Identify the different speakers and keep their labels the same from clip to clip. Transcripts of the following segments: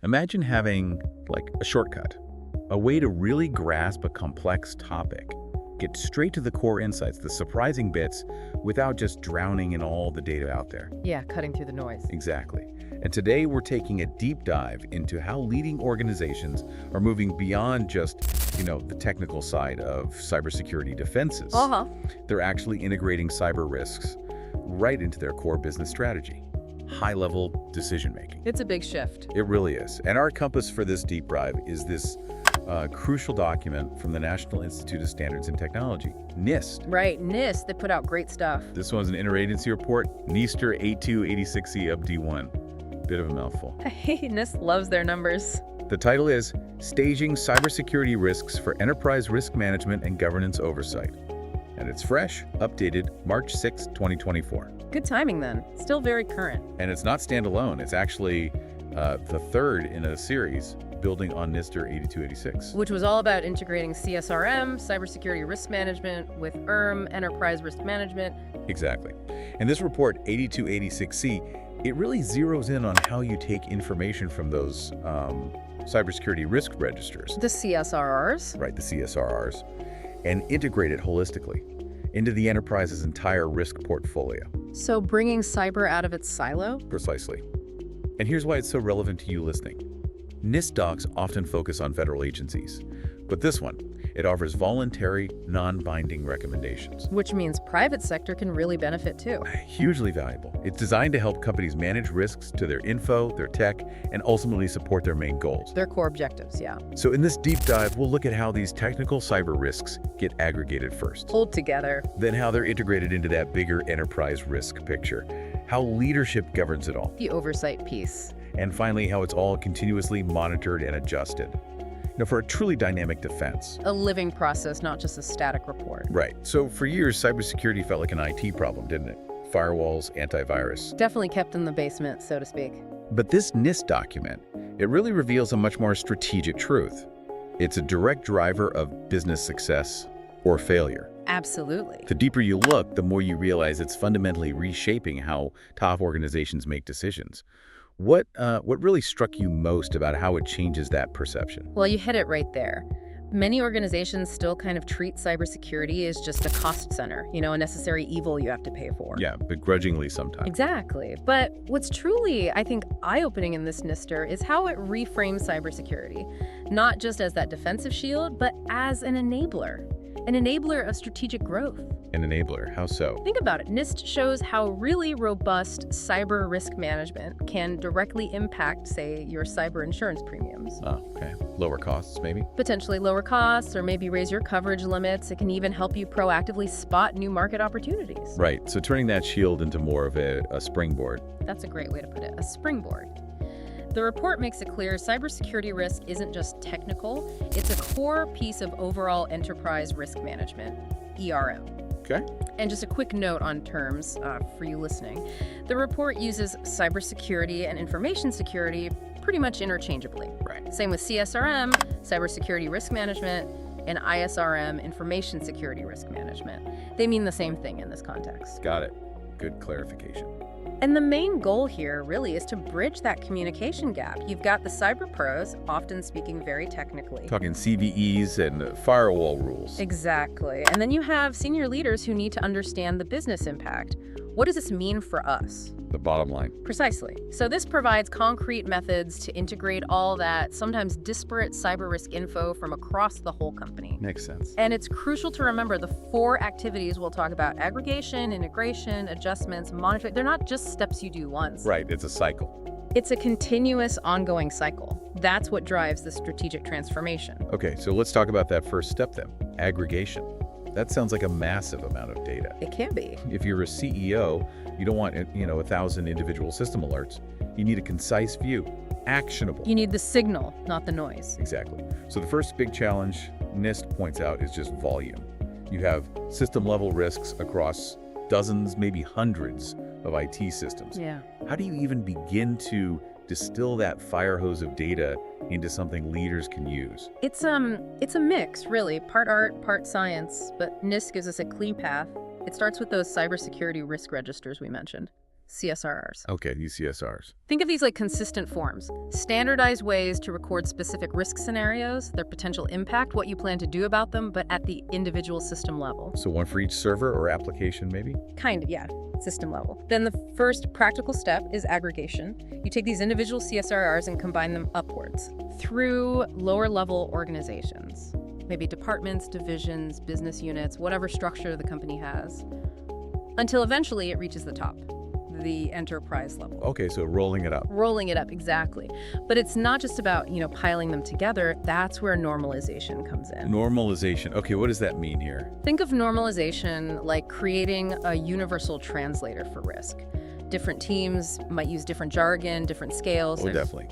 Speaker 1: Imagine having, like, a shortcut, a way to really grasp a complex topic, get straight to the core insights, the surprising bits, without just drowning in all the data out there.
Speaker 2: Yeah, cutting through the noise.
Speaker 1: Exactly. And today we're taking a deep dive into how leading organizations are moving beyond just, the technical side of cybersecurity defenses. They're actually integrating cyber risks right into their core business strategy. High-level decision-making.
Speaker 2: It's a big shift.
Speaker 1: It really is. And our compass for this deep dive is this crucial document from the National Institute of Standards and Technology, NIST.
Speaker 2: Right, NIST, they put out great stuff.
Speaker 1: This one's an interagency report, NIST 8286E of D1. Bit of a mouthful.
Speaker 2: Hey, NIST loves their numbers.
Speaker 1: The title is Staging Cybersecurity Risks for Enterprise Risk Management and Governance Oversight. And it's fresh, updated March 6, 2024.
Speaker 2: Good timing then. Still very current.
Speaker 1: And it's not standalone. It's actually the third in a series building on NIST 8286.
Speaker 2: Which was all about integrating CSRM, cybersecurity risk management, with enterprise risk management.
Speaker 1: Exactly. And this report, 8286C, it really zeroes in on how you take information from those cybersecurity risk registers.
Speaker 2: The CSRRs.
Speaker 1: Right, the CSRRs. And integrate it holistically into the enterprise's entire risk portfolio.
Speaker 2: So bringing cyber out of its silo?
Speaker 1: Precisely. And here's why it's so relevant to you listening. NIST docs often focus on federal agencies, but this one, it offers voluntary, non-binding recommendations.
Speaker 2: Which means private sector can really benefit too.
Speaker 1: Hugely valuable. It's designed to help companies manage risks to their info, their tech, and ultimately support their main goals.
Speaker 2: Their core objectives, yeah.
Speaker 1: So in this deep dive, we'll look at how these technical cyber risks get aggregated first.
Speaker 2: Pulled together.
Speaker 1: Then how they're integrated into that bigger enterprise risk picture. How leadership governs it all.
Speaker 2: The oversight piece.
Speaker 1: And finally, how it's all continuously monitored and adjusted. For a truly dynamic defense.
Speaker 2: A living process, not just a static report.
Speaker 1: Right. So for years, cybersecurity felt like an IT problem, didn't it? Firewalls, antivirus.
Speaker 2: Definitely kept in the basement, so to speak.
Speaker 1: But this NIST document, it really reveals a much more strategic truth. It's a direct driver of business success or failure.
Speaker 2: Absolutely.
Speaker 1: The deeper you look, the more you realize it's fundamentally reshaping how top organizations make decisions. What really struck you most about how it changes that perception?
Speaker 2: Well, you hit it right there. Many organizations still kind of treat cybersecurity as just a cost center, a necessary evil you have to pay for.
Speaker 1: Yeah, begrudgingly sometimes.
Speaker 2: Exactly. But what's truly, I think, eye-opening in this NISTer is how it reframes cybersecurity, not just as that defensive shield, but as an enabler of strategic growth.
Speaker 1: An enabler, how so?
Speaker 2: Think about it. NIST shows how really robust cyber risk management can directly impact, say, your cyber insurance premiums.
Speaker 1: Oh, okay. Lower costs, maybe?
Speaker 2: Potentially lower costs, or maybe raise your coverage limits. It can even help you proactively spot new market opportunities.
Speaker 1: Right, so turning that shield into more of a springboard.
Speaker 2: That's a great way to put it, a springboard. The report makes it clear cybersecurity risk isn't just technical, it's a core piece of overall enterprise risk management, ERM.
Speaker 1: Okay.
Speaker 2: And just a quick note on terms for you listening. The report uses cybersecurity and information security pretty much interchangeably.
Speaker 1: Right.
Speaker 2: Same with CSRM, cybersecurity risk management, and ISRM, information security risk management. They mean the same thing in this context.
Speaker 1: Got it. Good clarification.
Speaker 2: And the main goal here really is to bridge that communication gap. You've got the cyber pros, often speaking very technically.
Speaker 1: Talking CVEs and firewall rules.
Speaker 2: Exactly. And then you have senior leaders who need to understand the business impact. What does this mean for us?
Speaker 1: The bottom line.
Speaker 2: Precisely. So this provides concrete methods to integrate all that sometimes disparate cyber risk info from across the whole company.
Speaker 1: Makes sense.
Speaker 2: And it's crucial to remember the 4 activities we'll talk about: aggregation, integration, adjustments, monitoring. They're not just steps you do once.
Speaker 1: Right, it's a cycle.
Speaker 2: It's a continuous, ongoing cycle. That's what drives the strategic transformation.
Speaker 1: Okay, so let's talk about that first step then, aggregation. That sounds like a massive amount of data.
Speaker 2: It can be.
Speaker 1: If you're a CEO, you don't want, 1,000 individual system alerts. You need a concise view, actionable.
Speaker 2: You need the signal, not the noise.
Speaker 1: Exactly. So the first big challenge NIST points out is just volume. You have system-level risks across dozens, maybe hundreds of IT systems.
Speaker 2: Yeah.
Speaker 1: How do you even begin to distill that fire hose of data into something leaders can use?
Speaker 2: It's a mix, really, part art, part science, but NIST gives us a clean path. It starts with those cybersecurity risk registers we mentioned. CSRRs.
Speaker 1: Okay, these CSRs.
Speaker 2: Think of these like consistent forms, standardized ways to record specific risk scenarios, their potential impact, what you plan to do about them, but at the individual system level.
Speaker 1: So one for each server or application, maybe?
Speaker 2: Kind of, yeah, system level. Then the first practical step is aggregation. You take these individual CSRRs and combine them upwards through lower level organizations, maybe departments, divisions, business units, whatever structure the company has, until eventually it reaches the top, the enterprise level.
Speaker 1: Okay, so rolling it up.
Speaker 2: Rolling it up, exactly. But it's not just about, piling them together. That's where normalization comes in.
Speaker 1: Normalization. Okay, what does that mean here?
Speaker 2: Think of normalization like creating a universal translator for risk. Different teams might use different jargon, different scales.
Speaker 1: Oh, definitely.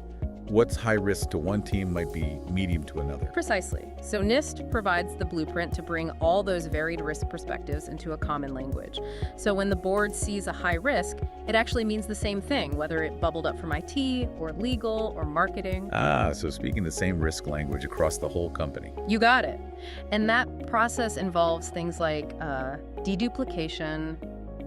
Speaker 1: What's high risk to one team might be medium to another.
Speaker 2: Precisely. So NIST provides the blueprint to bring all those varied risk perspectives into a common language. So when the board sees a high risk, it actually means the same thing, whether it bubbled up from IT or legal or marketing.
Speaker 1: So speaking the same risk language across the whole company.
Speaker 2: You got it. And that process involves things like deduplication,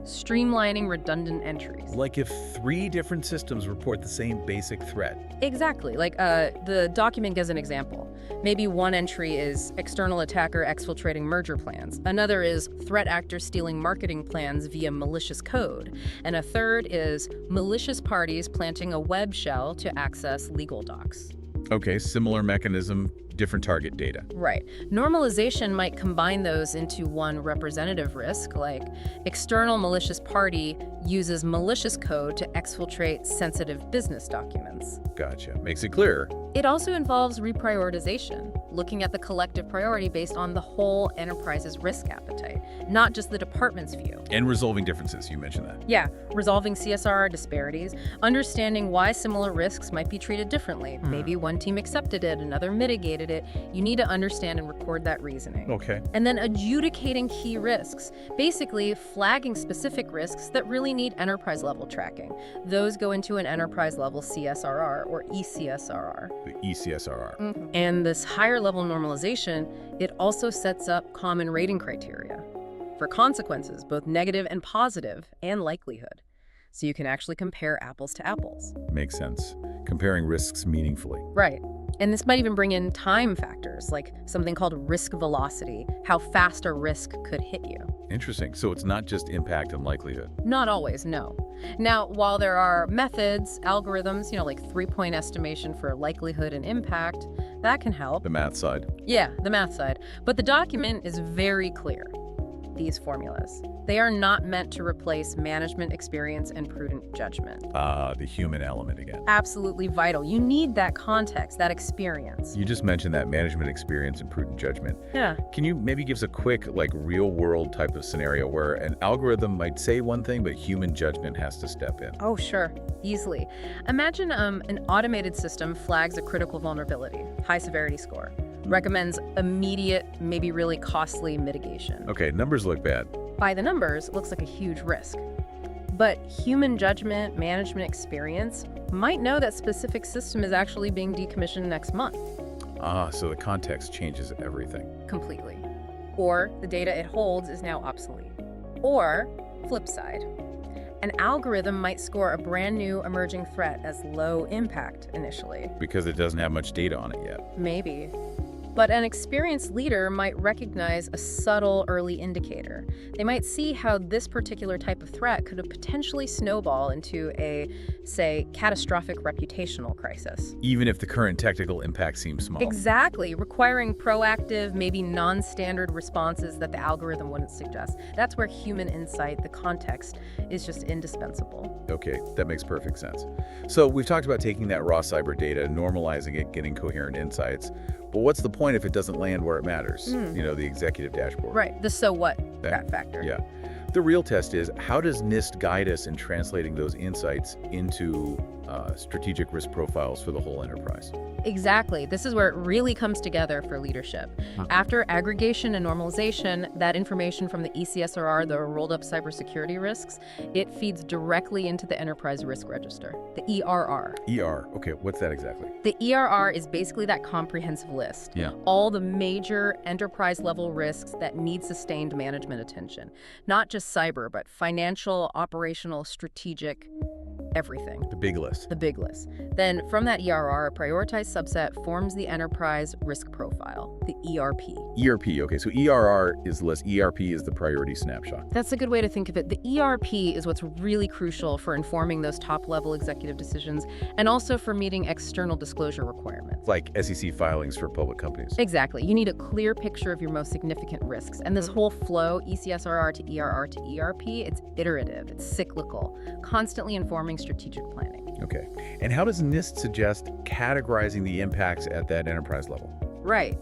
Speaker 2: streamlining redundant entries.
Speaker 1: Like if 3 different systems report the same basic threat.
Speaker 2: Exactly. Like the document gives an example. Maybe one entry is external attacker exfiltrating merger plans. Another is threat actor stealing marketing plans via malicious code. And a third is malicious parties planting a web shell to access legal docs.
Speaker 1: Okay, similar mechanism, different target data.
Speaker 2: Right. Normalization might combine those into one representative risk, like external malicious party uses malicious code to exfiltrate sensitive business documents.
Speaker 1: Gotcha. Makes it clearer.
Speaker 2: It also involves reprioritization, looking at the collective priority based on the whole enterprise's risk appetite, not just the department's view.
Speaker 1: And resolving differences, you mentioned that.
Speaker 2: Yeah, resolving CSR disparities, understanding why similar risks might be treated differently. Maybe one team accepted it, another mitigated it. You need to understand and record that reasoning.
Speaker 1: Okay.
Speaker 2: And then adjudicating key risks, basically flagging specific risks that really need enterprise-level tracking. Those go into an enterprise-level CSRR or ECSRR.
Speaker 1: The ECSRR.
Speaker 2: And this higher-level normalization, it also sets up common rating criteria for consequences, both negative and positive, and likelihood. So you can actually compare apples to apples.
Speaker 1: Makes sense. Comparing risks meaningfully.
Speaker 2: Right. And this might even bring in time factors, like something called risk velocity, how fast a risk could hit you.
Speaker 1: Interesting. So it's not just impact and likelihood.
Speaker 2: Not always, no. Now, while there are methods, algorithms, like 3-point estimation for likelihood and impact, that can help.
Speaker 1: The math side.
Speaker 2: Yeah, the math side. But the document is very clear. These formulas. They are not meant to replace management experience and prudent judgment.
Speaker 1: The human element again.
Speaker 2: Absolutely vital. You need that context, that experience.
Speaker 1: You just mentioned that management experience and prudent judgment.
Speaker 2: Yeah.
Speaker 1: Can you maybe give us a quick, real world type of scenario where an algorithm might say one thing, but human judgment has to step in?
Speaker 2: Oh, sure. Easily. Imagine an automated system flags a critical vulnerability, high severity score, recommends immediate, maybe really costly mitigation.
Speaker 1: Okay, numbers look bad.
Speaker 2: By the numbers, it looks like a huge risk. But human judgment, management experience might know that specific system is actually being decommissioned next month.
Speaker 1: So the context changes everything.
Speaker 2: Completely. Or the data it holds is now obsolete. Or, flip side, an algorithm might score a brand new emerging threat as low impact initially.
Speaker 1: Because it doesn't have much data on it yet.
Speaker 2: Maybe. But an experienced leader might recognize a subtle early indicator. They might see how this particular type of threat could potentially snowball into a, say, catastrophic reputational crisis.
Speaker 1: Even if the current technical impact seems small.
Speaker 2: Exactly, requiring proactive, maybe non-standard responses that the algorithm wouldn't suggest. That's where human insight, the context, is just indispensable.
Speaker 1: Okay, that makes perfect sense. So we've talked about taking that raw cyber data, normalizing it, getting coherent insights. But what's the point if it doesn't land where it matters? The executive dashboard.
Speaker 2: Right, the so what factor.
Speaker 1: Yeah. The real test is, how does NIST guide us in translating those insights into strategic risk profiles for the whole enterprise.
Speaker 2: Exactly. This is where it really comes together for leadership. After aggregation and normalization, that information from the ECSRR, the rolled up cybersecurity risks, it feeds directly into the enterprise risk register, the ERR.
Speaker 1: Okay, what's that exactly?
Speaker 2: The ERR is basically that comprehensive list.
Speaker 1: Yeah.
Speaker 2: All the major enterprise level risks that need sustained management attention. Not just cyber, but financial, operational, strategic, everything.
Speaker 1: The big list.
Speaker 2: The big list. Then from that ERR, a prioritized subset forms the enterprise risk profile, the ERP.
Speaker 1: ERP, okay, so ERR is the list, ERP is the priority snapshot.
Speaker 2: That's a good way to think of it. The ERP is what's really crucial for informing those top-level executive decisions and also for meeting external disclosure requirements.
Speaker 1: Like SEC filings for public companies.
Speaker 2: Exactly. You need a clear picture of your most significant risks. And this whole flow, ECSRR to ERR to ERP, it's iterative, it's cyclical, constantly informing strategic planning.
Speaker 1: Okay. And how does NIST suggest categorizing the impacts at that enterprise level?
Speaker 2: Right.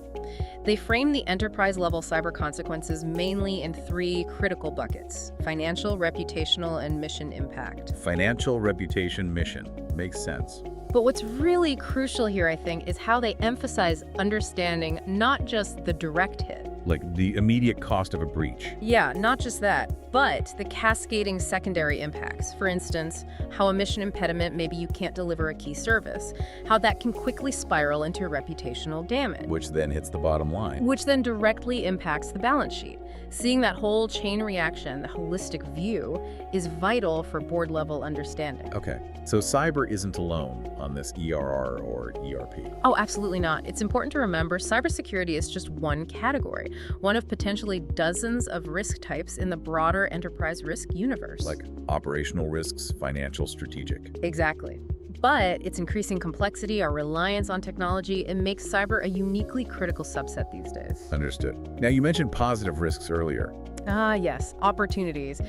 Speaker 2: They frame the enterprise-level cyber consequences mainly in 3 critical buckets: financial, reputational, and mission impact.
Speaker 1: Financial, reputation, mission. Makes sense.
Speaker 2: But what's really crucial here, I think, is how they emphasize understanding not just the direct hit.
Speaker 1: Like the immediate cost of a breach.
Speaker 2: Yeah, not just that, but the cascading secondary impacts. For instance, how a mission impediment, maybe you can't deliver a key service, how that can quickly spiral into reputational damage.
Speaker 1: Which then hits the bottom line.
Speaker 2: Which then directly impacts the balance sheet. Seeing that whole chain reaction, the holistic view, is vital for board-level understanding.
Speaker 1: Okay, so cyber isn't alone on this ERR or ERP.
Speaker 2: Oh, absolutely not. It's important to remember cybersecurity is just one category, one of potentially dozens of risk types in the broader enterprise risk universe.
Speaker 1: Like operational risks, financial, strategic.
Speaker 2: Exactly. But its increasing complexity, our reliance on technology, it makes cyber a uniquely critical subset these days.
Speaker 1: Understood. Now, you mentioned positive risks earlier.
Speaker 2: Yes, opportunities.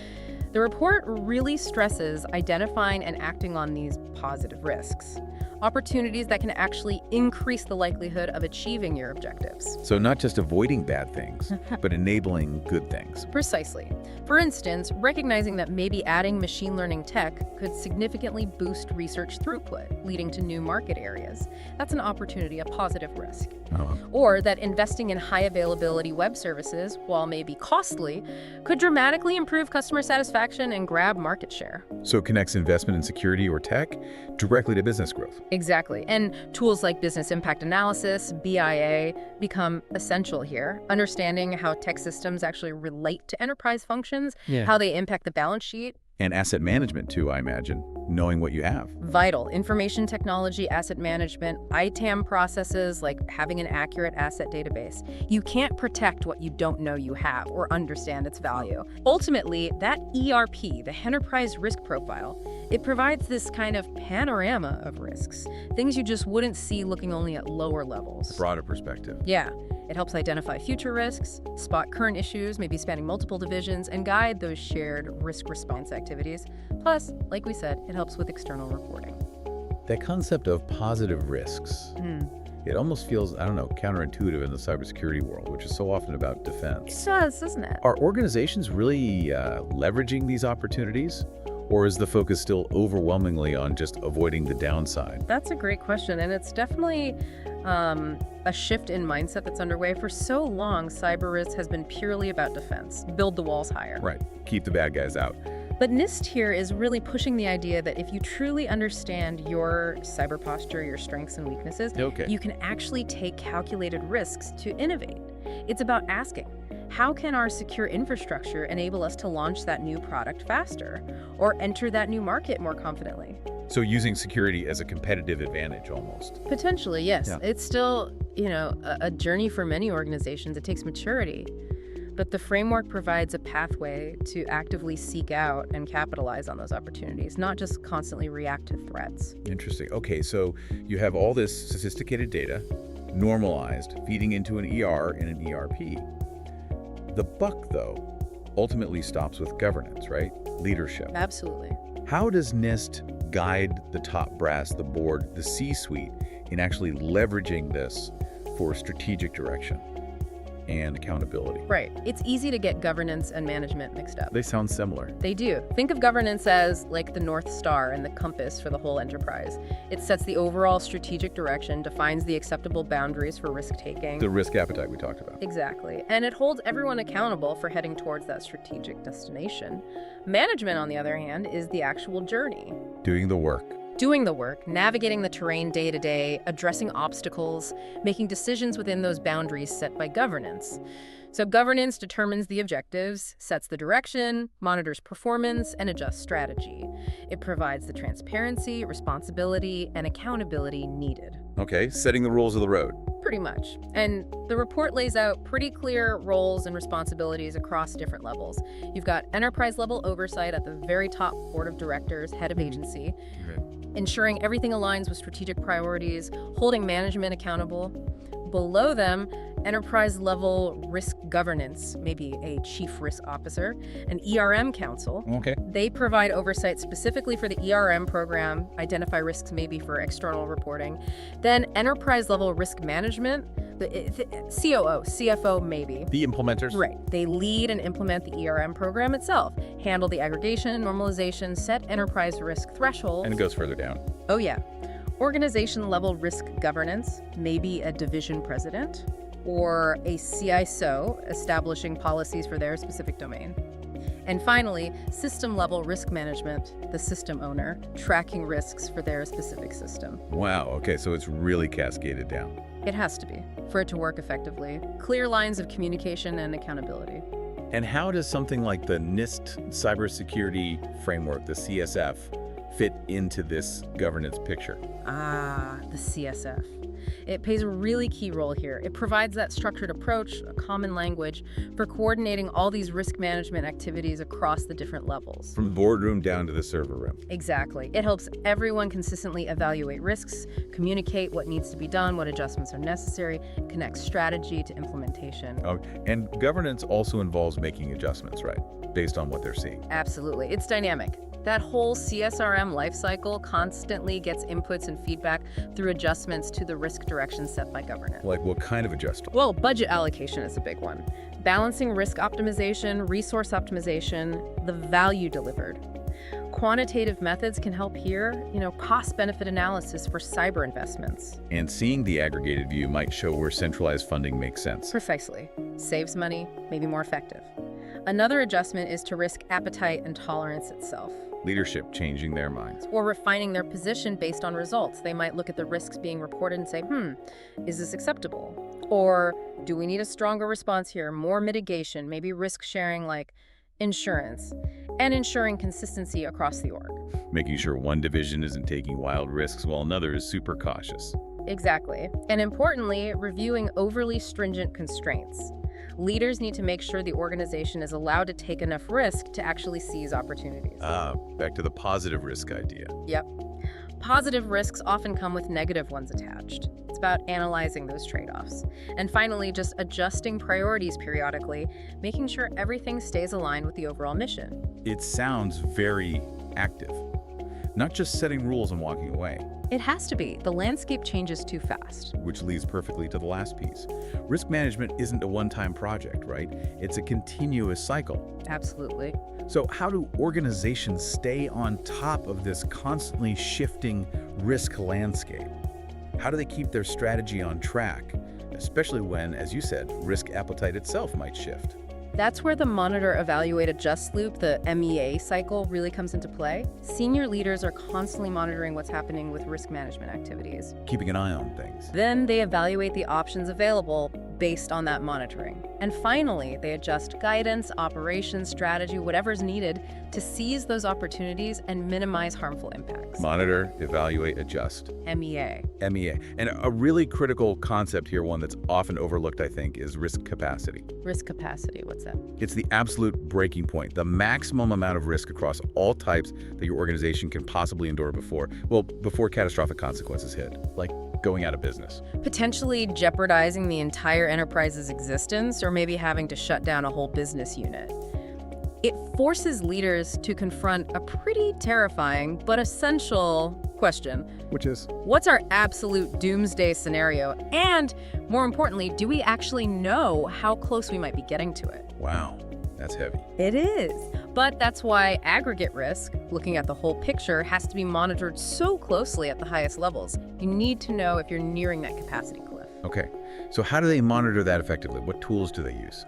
Speaker 2: The report really stresses identifying and acting on these positive risks. Opportunities that can actually increase the likelihood of achieving your objectives.
Speaker 1: So not just avoiding bad things, but enabling good things.
Speaker 2: Precisely. For instance, recognizing that maybe adding machine learning tech could significantly boost research throughput, leading to new market areas. That's an opportunity, a positive risk. Or that investing in high availability web services, while maybe costly, could dramatically improve customer satisfaction and grab market share.
Speaker 1: So it connects investment in security or tech directly to business growth.
Speaker 2: Exactly. And tools like business impact analysis, BIA, become essential here. Understanding how tech systems actually relate to enterprise functions, how they impact the balance sheet.
Speaker 1: And asset management too, I imagine, knowing what you have.
Speaker 2: Vital. Information technology, asset management, ITAM processes, like having an accurate asset database. You can't protect what you don't know you have or understand its value. Ultimately, that ERP, the enterprise risk profile, it provides this kind of panorama of risks, things you just wouldn't see looking only at lower levels.
Speaker 1: Broader perspective.
Speaker 2: Yeah. It helps identify future risks, spot current issues, maybe spanning multiple divisions, and guide those shared risk response activities. Plus, like we said, it helps with external reporting.
Speaker 1: That concept of positive risks, it almost feels, I don't know, counterintuitive in the cybersecurity world, which is so often about defense.
Speaker 2: It does, doesn't it?
Speaker 1: Are organizations really leveraging these opportunities? Or is the focus still overwhelmingly on just avoiding the downside?
Speaker 2: That's a great question, and it's definitely a shift in mindset that's underway. For so long, cyber risk has been purely about defense, build the walls higher.
Speaker 1: Right, keep the bad guys out.
Speaker 2: But NIST here is really pushing the idea that if you truly understand your cyber posture, your strengths and weaknesses, you can actually take calculated risks to innovate. It's about asking, how can our secure infrastructure enable us to launch that new product faster or enter that new market more confidently?
Speaker 1: So using security as a competitive advantage almost.
Speaker 2: Potentially, yes. Yeah. It's still, a journey for many organizations. It takes maturity. But the framework provides a pathway to actively seek out and capitalize on those opportunities, not just constantly react to threats.
Speaker 1: Interesting. Okay, so you have all this sophisticated data, normalized, feeding into an ER and an ERP. The buck, though, ultimately stops with governance, right? Leadership.
Speaker 2: Absolutely.
Speaker 1: How does NIST guide the top brass, the board, the C-suite in actually leveraging this for strategic direction? and accountability.
Speaker 2: Right. It's easy to get governance and management mixed up.
Speaker 1: They sound similar.
Speaker 2: They do. Think of governance as like the North Star and the compass for the whole enterprise. It sets the overall strategic direction, defines the acceptable boundaries for risk-taking.
Speaker 1: The risk appetite we talked about.
Speaker 2: Exactly. And it holds everyone accountable for heading towards that strategic destination. Management, on the other hand, is the actual journey.
Speaker 1: Doing the work.
Speaker 2: Doing the work, navigating the terrain day to day, addressing obstacles, making decisions within those boundaries set by governance. So governance determines the objectives, sets the direction, monitors performance, and adjusts strategy. It provides the transparency, responsibility, and accountability needed.
Speaker 1: Okay, setting the rules of the road.
Speaker 2: Pretty much. And the report lays out pretty clear roles and responsibilities across different levels. You've got enterprise-level oversight at the very top board of directors, head of agency, ensuring everything aligns with strategic priorities, holding management accountable. Below them, enterprise-level risk governance, maybe a chief risk officer, an ERM council.
Speaker 1: Okay.
Speaker 2: They provide oversight specifically for the ERM program, identify risks maybe for external reporting. Then enterprise-level risk management, the COO, CFO maybe.
Speaker 1: The implementers?
Speaker 2: Right. They lead and implement the ERM program itself, handle the aggregation, normalization, set enterprise risk thresholds.
Speaker 1: And it goes further down.
Speaker 2: Oh, yeah. Organization-level risk governance, maybe a division president, or a CISO establishing policies for their specific domain. And finally, system-level risk management, the system owner, tracking risks for their specific system.
Speaker 1: Wow, okay, so it's really cascaded down.
Speaker 2: It has to be, for it to work effectively. Clear lines of communication and accountability.
Speaker 1: And how does something like the NIST cybersecurity framework, the CSF, fit into this governance picture?
Speaker 2: The CSF. It plays a really key role here. It provides that structured approach, a common language, for coordinating all these risk management activities across the different levels.
Speaker 1: From the boardroom down to the server room.
Speaker 2: Exactly. It helps everyone consistently evaluate risks, communicate what needs to be done, what adjustments are necessary, connects strategy to implementation.
Speaker 1: Oh, and governance also involves making adjustments, right? Based on what they're seeing.
Speaker 2: Absolutely. It's dynamic. That whole CSRM lifecycle constantly gets inputs and feedback through adjustments to the risk direction set by governance.
Speaker 1: Like what kind of adjustment?
Speaker 2: Well, budget allocation is a big one. Balancing risk optimization, resource optimization, the value delivered. Quantitative methods can help here, cost-benefit analysis for cyber investments.
Speaker 1: And seeing the aggregated view might show where centralized funding makes sense.
Speaker 2: Precisely. Saves money, maybe more effective. Another adjustment is to risk appetite and tolerance itself.
Speaker 1: Leadership changing their minds.
Speaker 2: Or refining their position based on results. They might look at the risks being reported and say, is this acceptable? Or do we need a stronger response here, more mitigation, maybe risk sharing like insurance, and ensuring consistency across the org.
Speaker 1: Making sure one division isn't taking wild risks while another is super cautious.
Speaker 2: Exactly. And importantly, reviewing overly stringent constraints. Leaders need to make sure the organization is allowed to take enough risk to actually seize opportunities.
Speaker 1: Back to the positive risk idea.
Speaker 2: Yep. Positive risks often come with negative ones attached. It's about analyzing those trade-offs. And finally, just adjusting priorities periodically, making sure everything stays aligned with the overall mission.
Speaker 1: It sounds very active. Not just setting rules and walking away.
Speaker 2: It has to be. The landscape changes too fast.
Speaker 1: Which leads perfectly to the last piece. Risk management isn't a one-time project, right? It's a continuous cycle.
Speaker 2: Absolutely.
Speaker 1: So how do organizations stay on top of this constantly shifting risk landscape? How do they keep their strategy on track, especially when, as you said, risk appetite itself might shift?
Speaker 2: That's where the monitor, evaluate, adjust loop, the MEA cycle, really comes into play. Senior leaders are constantly monitoring what's happening with risk management activities.
Speaker 1: Keeping an eye on things.
Speaker 2: Then they evaluate the options available based on that monitoring. And finally, they adjust guidance, operations, strategy, whatever's needed to seize those opportunities and minimize harmful impacts.
Speaker 1: Monitor, evaluate, adjust.
Speaker 2: MEA.
Speaker 1: MEA. And a really critical concept here, one that's often overlooked, I think, is risk capacity.
Speaker 2: Risk capacity, what's that?
Speaker 1: It's the absolute breaking point, the maximum amount of risk across all types that your organization can possibly endure before catastrophic consequences hit, like going out of business.
Speaker 2: Potentially jeopardizing the entire enterprise's existence, or maybe having to shut down a whole business unit. It forces leaders to confront a pretty terrifying but essential question.
Speaker 1: Which is?
Speaker 2: What's our absolute doomsday scenario? And more importantly, do we actually know how close we might be getting to it?
Speaker 1: Wow, that's heavy.
Speaker 2: It is. But that's why aggregate risk, looking at the whole picture, has to be monitored so closely at the highest levels. You need to know if you're nearing that capacity cliff.
Speaker 1: Okay, so how do they monitor that effectively? What tools do they use?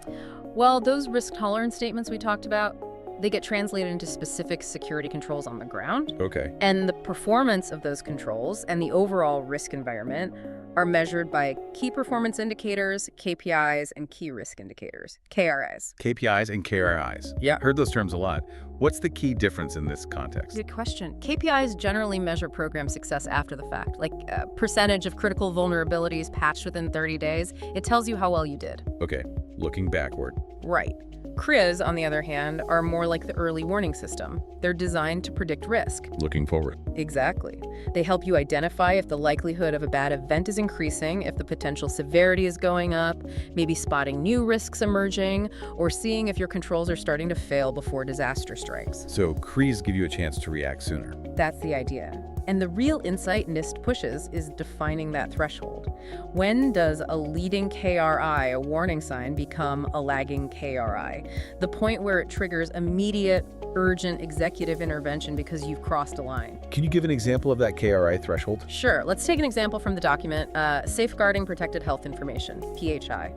Speaker 2: Well, those risk tolerance statements we talked about, they get translated into specific security controls on the ground.
Speaker 1: Okay.
Speaker 2: And the performance of those controls and the overall risk environment are measured by key performance indicators, KPIs, and key risk indicators, KRIs.
Speaker 1: KPIs and KRIs.
Speaker 2: Yeah.
Speaker 1: Heard those terms a lot. What's the key difference in this context?
Speaker 2: Good question. KPIs generally measure program success after the fact, like a percentage of critical vulnerabilities patched within 30 days. It tells you how well you did.
Speaker 1: Okay, looking backward.
Speaker 2: Right. CRIs, on the other hand, are more like the early warning system. They're designed to predict risk.
Speaker 1: Looking forward.
Speaker 2: Exactly. They help you identify if the likelihood of a bad event is increasing, if the potential severity is going up, maybe spotting new risks emerging, or seeing if your controls are starting to fail before disaster strikes.
Speaker 1: So CRIs give you a chance to react sooner.
Speaker 2: That's the idea. And the real insight NIST pushes is defining that threshold. When does a leading KRI, a warning sign, become a lagging KRI? The point where it triggers immediate, urgent executive intervention because you've crossed a line.
Speaker 1: Can you give an example of that KRI threshold?
Speaker 2: Sure. Let's take an example from the document, Safeguarding Protected Health Information, PHI.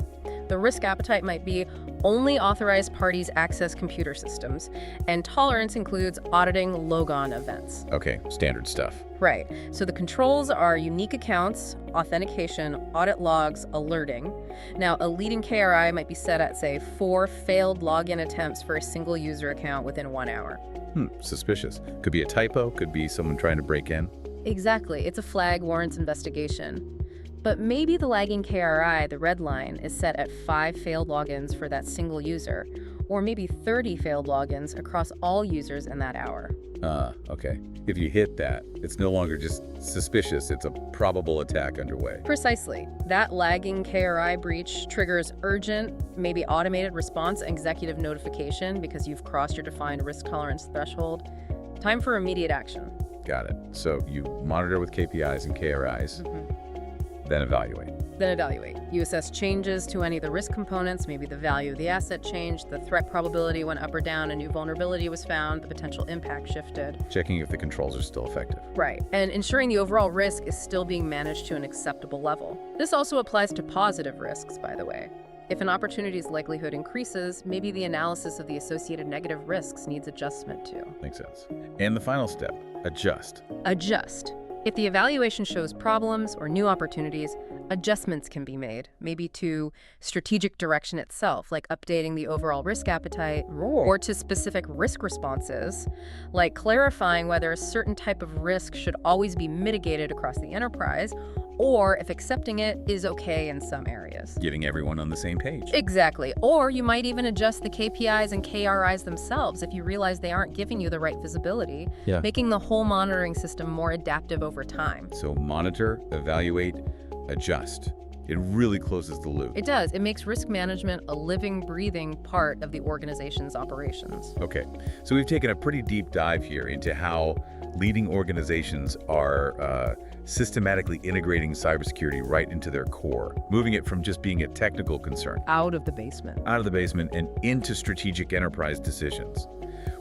Speaker 2: The risk appetite might be only authorized parties access computer systems, and tolerance includes auditing logon events.
Speaker 1: Okay, standard stuff.
Speaker 2: Right. So the controls are unique accounts, authentication, audit logs, alerting. Now, a leading KRI might be set at, say, 4 failed login attempts for a single user account within 1 hour.
Speaker 1: Suspicious. Could be a typo, could be someone trying to break in.
Speaker 2: Exactly. It's a flag, warrants investigation. But maybe the lagging KRI, the red line, is set at 5 failed logins for that single user, or maybe 30 failed logins across all users in that hour.
Speaker 1: Okay. If you hit that, it's no longer just suspicious, it's a probable attack underway.
Speaker 2: Precisely. That lagging KRI breach triggers urgent, maybe automated response executive notification because you've crossed your defined risk tolerance threshold. Time for immediate action.
Speaker 1: Got it. So you monitor with KPIs and KRIs, then evaluate.
Speaker 2: Then evaluate. You assess changes to any of the risk components, maybe the value of the asset changed, the threat probability went up or down, a new vulnerability was found, the potential impact shifted.
Speaker 1: Checking if the controls are still effective.
Speaker 2: Right, and ensuring the overall risk is still being managed to an acceptable level. This also applies to positive risks, by the way. If an opportunity's likelihood increases, maybe the analysis of the associated negative risks needs adjustment too.
Speaker 1: Makes sense. And the final step, adjust.
Speaker 2: Adjust. If the evaluation shows problems or new opportunities, adjustments can be made, maybe to strategic direction itself, like updating the overall risk appetite, or to specific risk responses, like clarifying whether a certain type of risk should always be mitigated across the enterprise, or if accepting it is okay in some areas.
Speaker 1: Getting everyone on the same page.
Speaker 2: Exactly. Or you might even adjust the KPIs and KRIs themselves if you realize they aren't giving you the right visibility, making the whole monitoring system more adaptive over time.
Speaker 1: So monitor, evaluate, adjust. It really closes the loop.
Speaker 2: It does. It makes risk management a living, breathing part of the organization's operations.
Speaker 1: Okay, so we've taken a pretty deep dive here into how leading organizations are systematically integrating cybersecurity right into their core, moving it from just being a technical concern.
Speaker 2: Out of the basement.
Speaker 1: Out of the basement and into strategic enterprise decisions.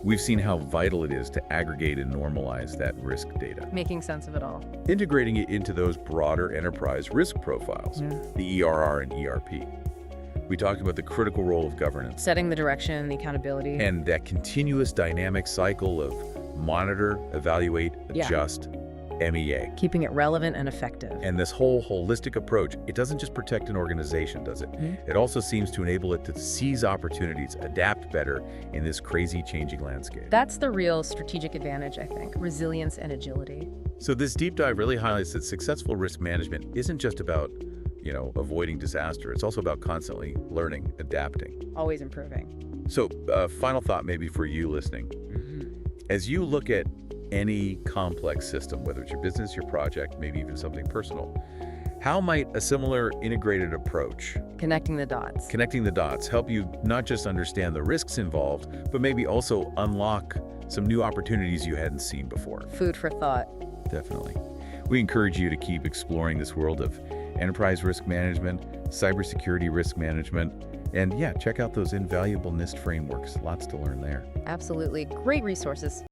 Speaker 1: We've seen how vital it is to aggregate and normalize that risk data.
Speaker 2: Making sense of it all.
Speaker 1: Integrating it into those broader enterprise risk profiles, the ERR and ERP. We talked about the critical role of governance.
Speaker 2: Setting the direction, the accountability.
Speaker 1: And that continuous dynamic cycle of monitor, evaluate, adjust, MEA.
Speaker 2: Keeping it relevant and effective.
Speaker 1: And this whole holistic approach, it doesn't just protect an organization, does it? It also seems to enable it to seize opportunities, adapt better in this crazy changing landscape.
Speaker 2: That's the real strategic advantage, I think, resilience and agility.
Speaker 1: So this deep dive really highlights that successful risk management isn't just about, avoiding disaster. It's also about constantly learning, adapting.
Speaker 2: Always improving.
Speaker 1: So final thought maybe for you listening. As you look at any complex system, whether it's your business, your project, maybe even something personal, How might a similar integrated approach,
Speaker 2: Connecting the dots.
Speaker 1: connecting the dots, help you not just understand the risks involved, but maybe also unlock some new opportunities you hadn't seen before?
Speaker 2: Food for thought.
Speaker 1: Definitely. We encourage you to keep exploring this world of enterprise risk management, cybersecurity risk management, and yeah, check out those invaluable NIST frameworks. Lots to learn there.
Speaker 2: Absolutely. Great resources.